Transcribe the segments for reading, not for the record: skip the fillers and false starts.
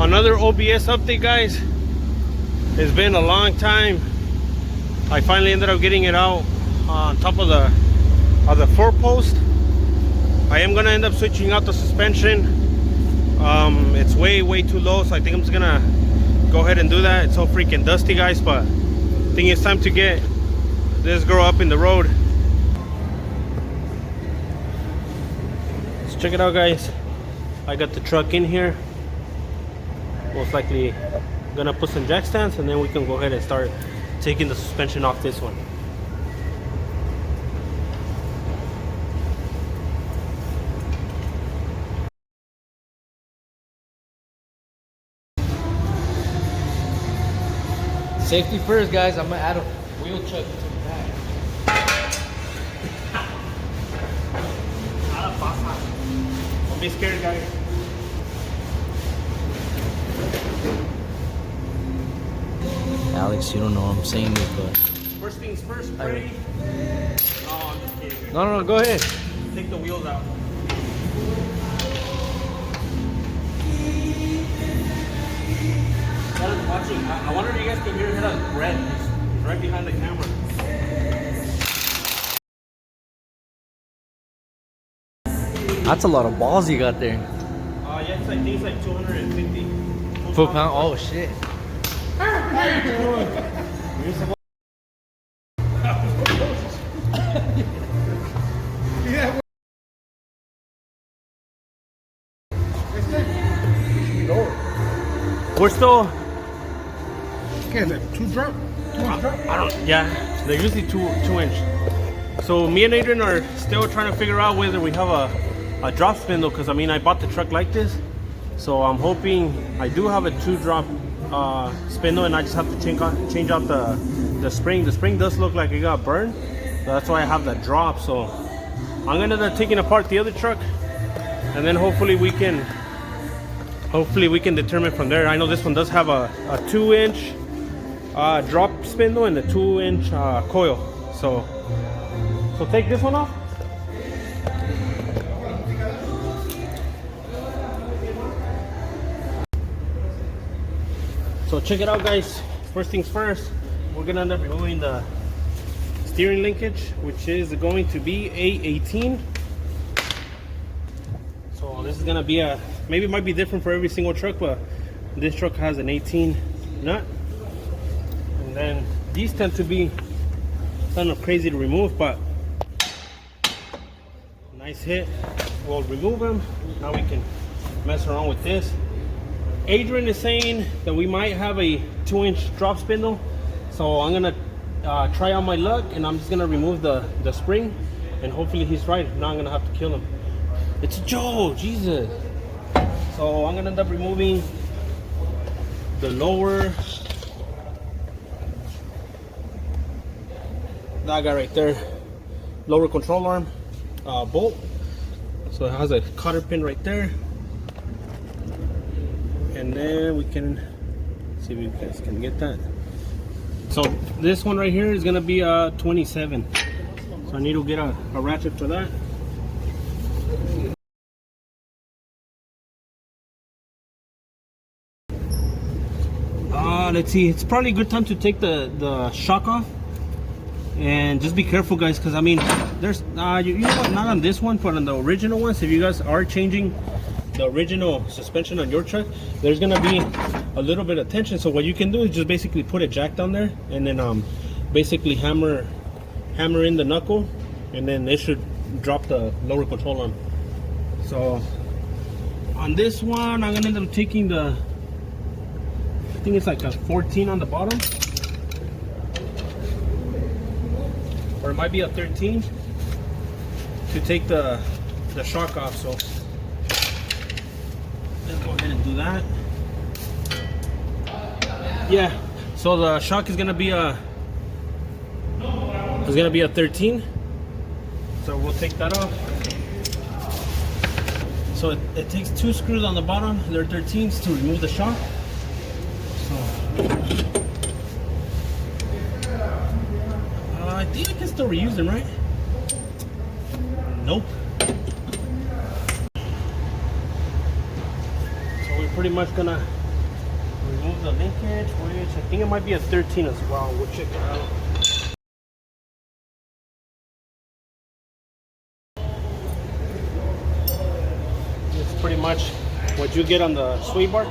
Another OBS update, guys. It's been a long time. I finally ended up getting it out on top of the four post. I am gonna end up switching out the suspension. It's way too low, so I think I'm just gonna go ahead and do that. It's so freaking dusty, guys, but I think it's time to get this girl up in the road. Let's check it out, guys. I got the truck in here. Most likely gonna put some jack stands, and then we can go ahead and start taking the suspension off this one. Safety first, guys. I'm gonna add a wheel chuck to the back. Don't be scared, guys. Alex, you don't know what I'm saying this, but First things first, spray. Oh, I'm just kidding. no, go ahead. Take the wheels out. Guys watching, I wonder if you guys can hear that red. It's right behind the camera. That's a lot of balls you got there. Yeah, I think it's like 250 Foot-pound? Oh, shit. We're still. Okay, is that 2 drop? 2 inch drop? I don't. Yeah, they're usually 2 inch. So me and Adrian are still trying to figure out whether we have a drop spindle, because I mean I bought the truck like this, so I'm hoping I do have a 2 drop spindle, and I just have to change out the spring. The spring does look like it got burned, so that's why I have that drop. So I'm gonna end up taking apart the other truck, and then hopefully we can determine from there. I know this one does have a 2 inch drop spindle and a 2 inch coil. So take this one off. So check it out, guys. First things first, we're gonna end up removing the steering linkage, which is going to be A18. So this is gonna be maybe it might be different for every single truck, but this truck has an 18 nut. And then these tend to be kind of crazy to remove, but nice hit. We'll remove them. Now we can mess around with this. Adrian is saying that we might have a 2 inch drop spindle, so I'm gonna try out my luck, and I'm just gonna remove the spring, and hopefully he's right. Now I'm gonna have to kill him. It's Joe, Jesus. So I'm gonna end up removing the lower, that guy right there, lower control arm bolt. So it has a cotter pin right there, and then we can see if you guys can get that. So this one right here is gonna be a 27. So I need to get a ratchet for that. Let's see, it's probably a good time to take the shock off, and just be careful, guys, because I mean there's you know what, not on this one, but on the original ones, if you guys are changing the original suspension on your truck, there's gonna be a little bit of tension. So what you can do is just basically put a jack down there, and then basically hammer in the knuckle, and then it should drop the lower control arm. So on this one, I'm gonna end up taking I think it's like a 14 on the bottom, or it might be a 13 to take the shock off. So let's go ahead and do that. Yeah, so the shock is gonna be a 13. So we'll take that off. So it takes 2 screws on the bottom, they're 13s, to remove the shock. I think I can still reuse them, right? Nope. So we're pretty much gonna Remove the linkage, which I think it might be a 13 as well. We'll check it out. It's pretty much what you get on the sway bar,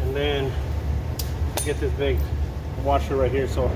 and then you get this big washer right here. So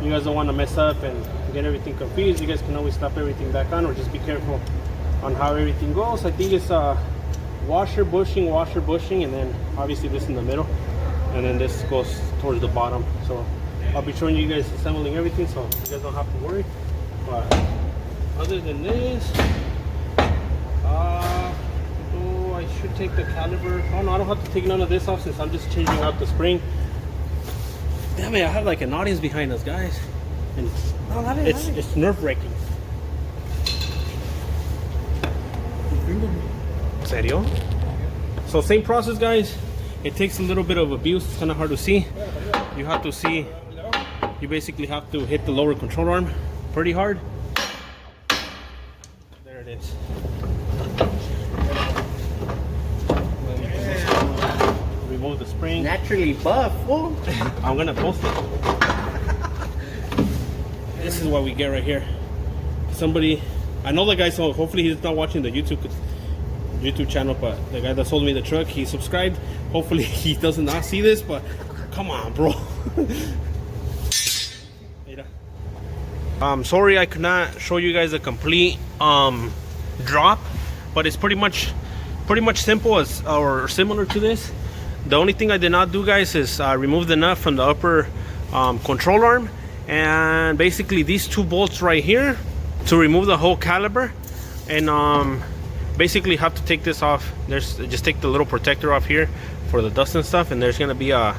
you guys don't want to mess up and get everything confused. You guys can always slap everything back on, or just be careful on how everything goes. I think it's washer bushing, and then obviously this in the middle, and then this goes towards the bottom. So I'll be showing you guys assembling everything, so you guys don't have to worry. But other than this, I should take the caliper. Oh no, I don't have to take none of this off since I'm just changing out the spring. Damn it, I have like an audience behind us, guys, and it's nerve-wracking. Serio? So same process, guys. It takes a little bit of abuse. It's kind of hard to see. You have to see. You basically have to hit the lower control arm pretty hard. There it is. Remove the spring. Naturally buff, fool. I'm gonna post it. This is what we get right here. Somebody, I know the guy, so hopefully he's not watching the YouTube channel, but the guy that sold me the truck, he subscribed. Hopefully he does not see this, but come on, bro. Sorry I could not show you guys a complete drop, but it's pretty much simple as or similar to this. The only thing I did not do, guys, is remove the nut from the upper control arm, and basically these two bolts right here to remove the whole caliper, and basically have to take this off. Just take the little protector off here for the dust and stuff, and there's gonna be a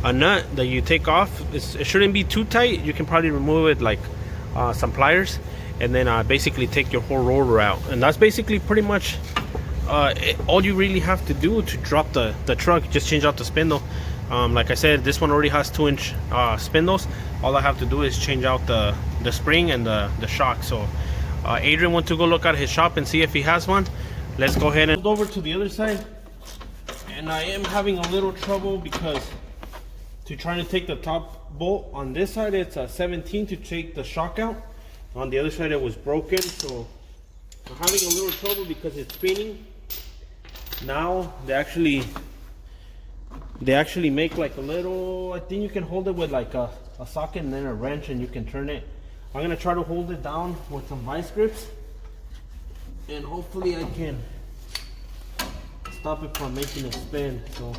nut that you take off. It shouldn't be too tight. You can probably remove it like some pliers, and then basically take your whole roller out, and that's basically pretty much all you really have to do to drop the truck. Just change out the spindle. Like I said, this one already has 2-inch spindles. All I have to do is change out the spring and the shock. So Adrian went to go look at his shop and see if he has one. Let's go ahead and move over to the other side, and I am having a little trouble because to try to take the top bolt on this side, it's a 17 to take the shock out. On the other side it was broken, so I'm having a little trouble because it's spinning. Now they actually make like a little, I think you can hold it with like a socket and then a wrench, and you can turn it. I'm gonna try to hold it down with some vice grips, and hopefully I can stop it from making it spin. So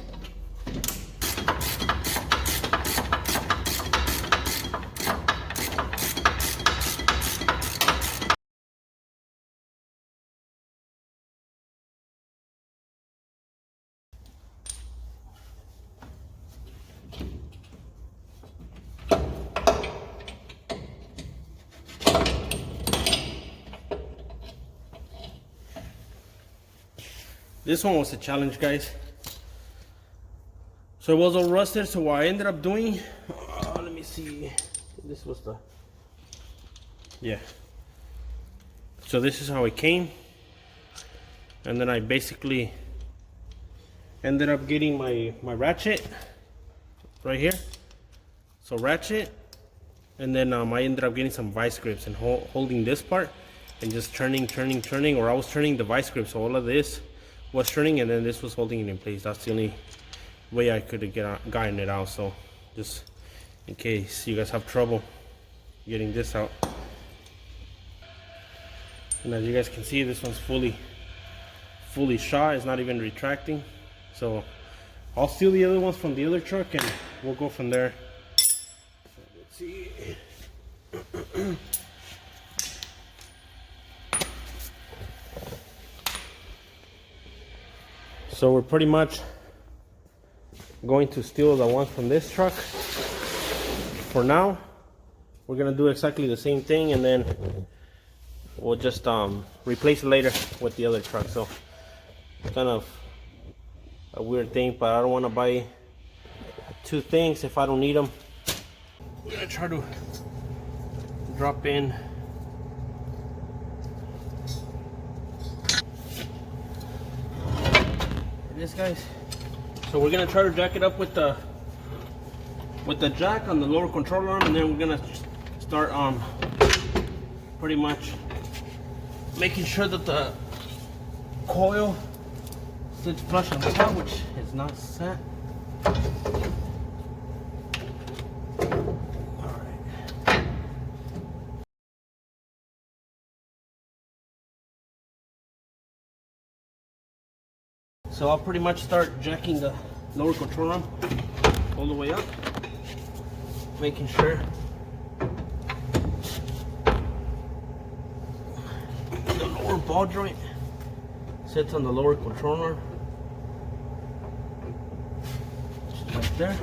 this one was a challenge, guys. So it was all rusted, so what I ended up doing, let me see, this was the, yeah. So this is how it came, and then I basically ended up getting my ratchet right here. So ratchet, and then I ended up getting some vice grips and holding this part and just turning, or I was turning the vice grips, so all of this was turning, and then this was holding it in place. That's the only way I could have gotten it out. So just in case you guys have trouble getting this out. And as you guys can see, this one's fully shot. It's not even retracting. So I'll steal the other ones from the other truck and we'll go from there. So let's see. So we're pretty much going to steal the ones from this truck. For now, we're gonna do exactly the same thing, and then we'll just replace it later with the other truck. So it's kind of a weird thing, but I don't want to buy two things if I don't need them. I'm gonna try to drop in this, guys. So we're gonna try to jack it up with the jack on the lower control arm, and then we're gonna start pretty much making sure that the coil sits flush on the top, which is not set. So I'll pretty much start jacking the lower control arm all the way up, making sure the lower ball joint sits on the lower control arm, just right there.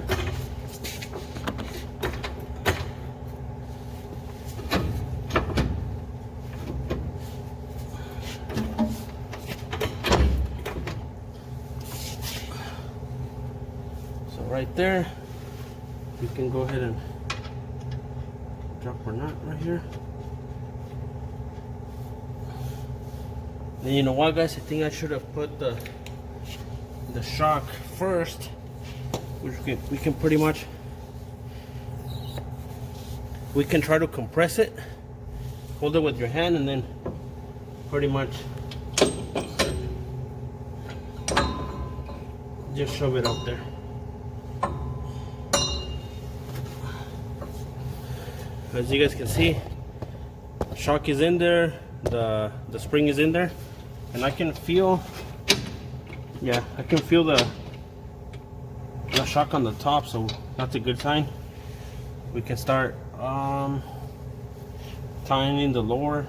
Right there, you can go ahead and drop our nut right here. And you know what, guys? I think I should have put the shock first, which we can pretty much try to compress it. Hold it with your hand, and then pretty much just shove it up there. As you guys can see, shock is in there, the spring is in there, and I can feel, yeah, I can feel the shock on the top, so that's a good sign. We can start tightening the lower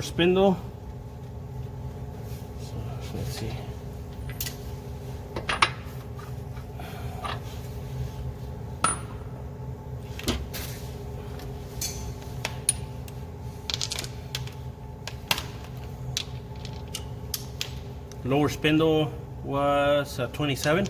spindle. So let's see. Lower spindle was 27.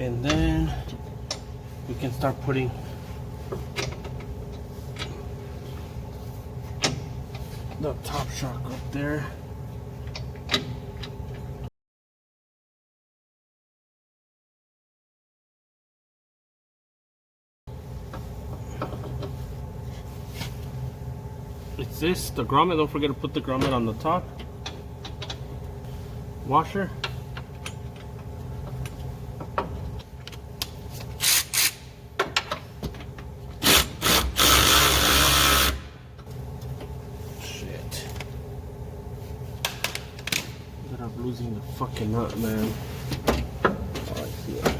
And then we can start putting the top shock up there. It's this, the grommet. Don't forget to put the grommet on the top. Washer. Shit. Ended up losing the fucking nut, man. Oh, I see it.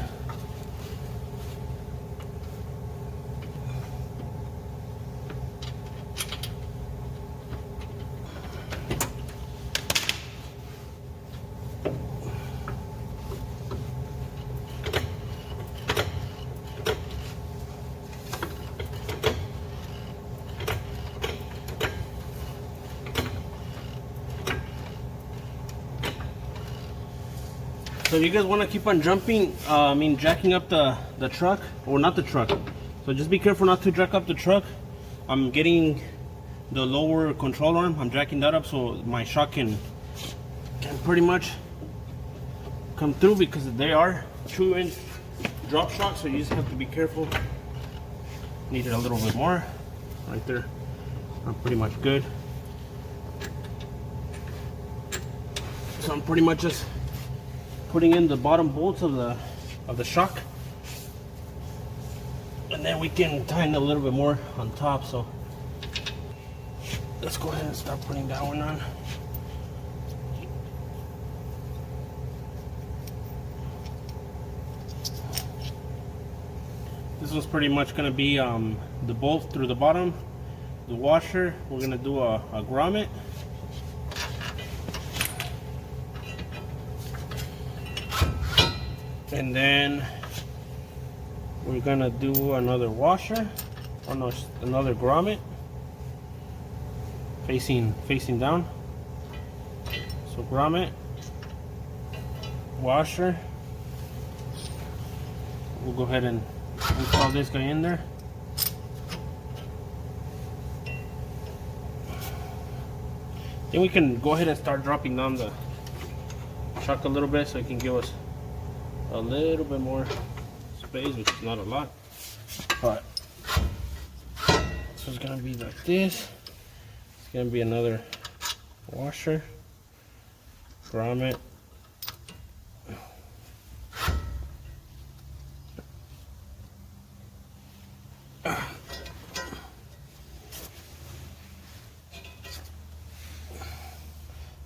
So you guys want to keep on jumping, jacking up the truck, or not the truck. So just be careful not to jack up the truck. I'm getting the lower control arm. I'm jacking that up so my shock can pretty much come through, because they are 2-inch drop shocks. So you just have to be careful. Need it a little bit more. Right there. I'm pretty much good. So I'm pretty much just putting in the bottom bolts of the shock, and then we can tighten a little bit more on top. So let's go ahead and start putting that one on. This one's pretty much going to be the bolt through the bottom, the washer. We're going to do a grommet. And then we're gonna do another washer, or no, another grommet, facing down. So grommet, washer. We'll go ahead and install this guy in there. Then we can go ahead and start dropping down the truck a little bit so it can give us a little bit more space, which is not a lot. But so it's gonna be like this. It's gonna be another washer, grommet,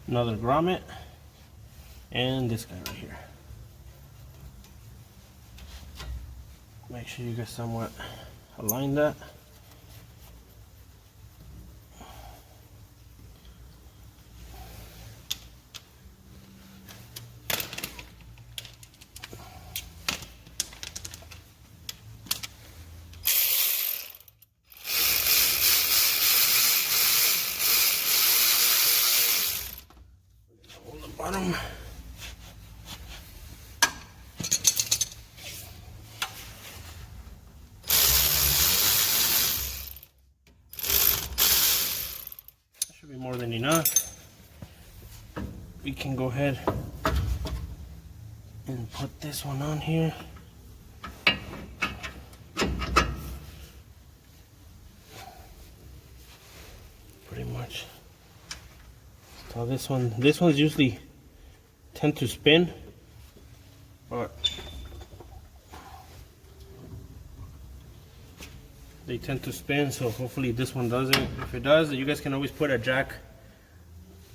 another grommet, and this guy right here. Make sure you guys somewhat align that. Hold the bottom. Should be more than enough. We can go ahead and put this one on here. Pretty much. So this one's usually tend to spin, but they tend to spin, so hopefully this one doesn't. If it does, you guys can always put a jack.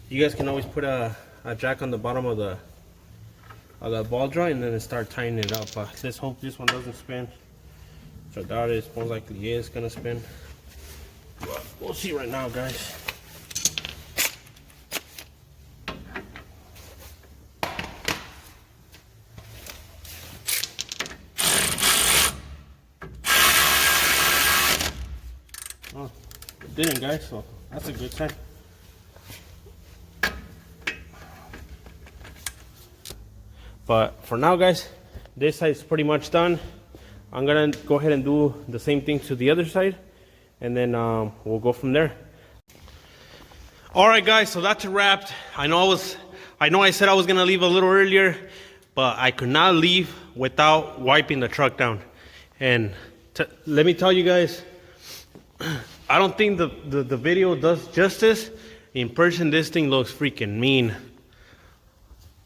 You guys can always put a jack on the bottom of the ball joint and then start tightening it up. Let's hope this one doesn't spin. So I doubt it. Most likely is gonna spin. But we'll see right now, guys. Oh, it didn't, guys, so that's a good sign. But for now, guys, this side's pretty much done. I'm gonna go ahead and do the same thing to the other side, and then we'll go from there. All right, guys, so that's wrapped. I know I said I was gonna leave a little earlier, but I could not leave without wiping the truck down. And let me tell you guys, I don't think the video does justice. In person, this thing looks freaking mean.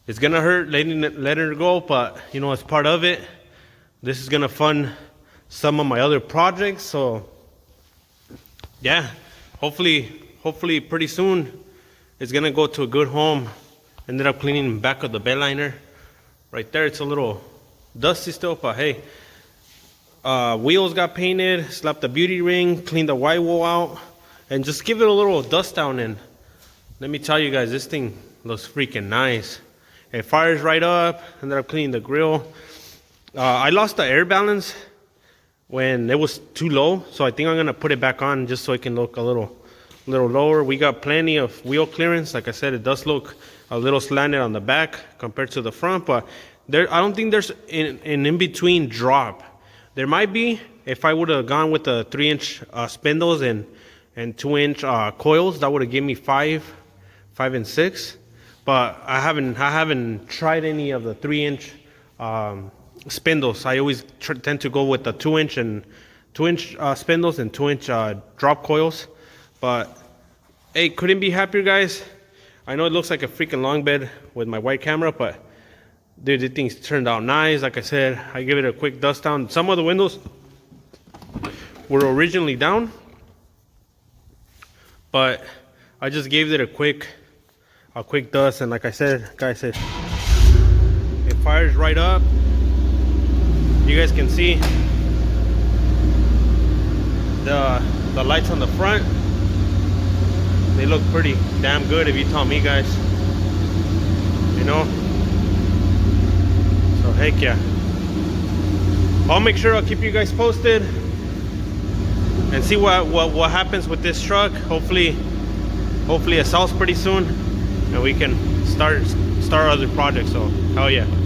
It's gonna hurt letting it go, but you know, it's part of it. This is gonna fund some of my other projects, so yeah, hopefully pretty soon it's gonna go to a good home. Ended up cleaning the back of the bed liner. Right there, it's a little dusty still, but hey, wheels got painted, slapped the beauty ring, cleaned the white wall out, and just give it a little dust down. And let me tell you guys, this thing looks freaking nice. It fires right up. Ended up cleaning the grill. I lost the air balance when it was too low, so I think I'm gonna put it back on just so it can look a little lower. We got plenty of wheel clearance. Like I said, it does look a little slanted on the back compared to the front, but I don't think there's an in-between drop. There might be if I would have gone with the 3-inch spindles and 2-inch coils. That would have given me 5 and 6. But I haven't tried any of the 3-inch spindles. I always tend to go with the 2-inch spindles and 2-inch drop coils. But hey, couldn't be happier, guys. I know it looks like a freaking long bed with my white camera, but dude, these things turned out nice. Like I said, I give it a quick dust down. Some of the windows were originally down, but I just gave it a quick dust, and like I said, guys, it fires right up. You guys can see the lights on the front. They look pretty damn good, if you tell me, guys. You know. So heck yeah. I'll make sure I'll keep you guys posted and see what happens with this truck. Hopefully it sells pretty soon, and we can start other projects. So hell yeah.